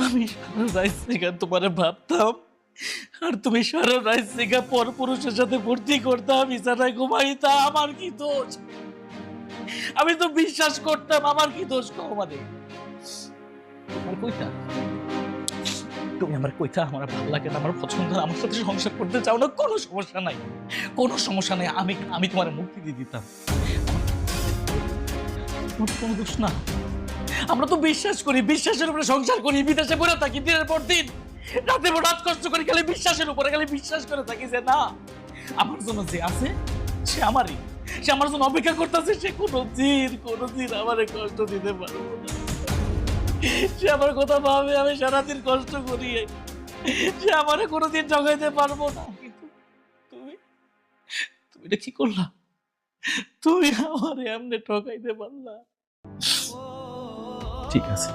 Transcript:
আমি সারা রাত থেকে তোমার ভাবতাম, আর তুমি সারা রাত থেকে পরপুরুষের সাথে ভর্তি করতাম, বিছানায় ঘুমাইতাম। আমার কি দোষ? আমি তো বিশ্বাস করতাম। আমার কি দোষ কও মানে? আমার কইতা, তুমি আমার কইতা আমার ভালো লাগে না, আমার পছন্দ না, আমার সাথে সংসার করতে চাও না, কোনো সমস্যা নাই, কোনো সমস্যা নাই। আমি আমি তোমার মুক্তি দিয়ে দিতাম। আমার কোনো দোষ না। আমরা তো বিশ্বাস করি, বিশ্বাসের উপরে সংসার করি, বিদেশে পড়ে থাকি দিনের পর দিন, রাতে রাত কষ্ট করি, খালি বিশ্বাসের উপরে, খালি বিশ্বাস করে থাকি যে না, আমার জন্য যে আছে সে আমারই, সে আমার জন্য অপেক্ষা করতেছে, সে কোনোদিন আমারে কষ্ট দিতে পারবো না। সে আমার কথা ভাবে, আমি সারাদিন কষ্ট করি, সে আমারে কোনোদিন জগাইতে পারবো না। কিন্তু তুমি তুমি এটা কি করলা? তুমি আমারে এমনি ঠকাইতে পারলা। ঠিক আছে,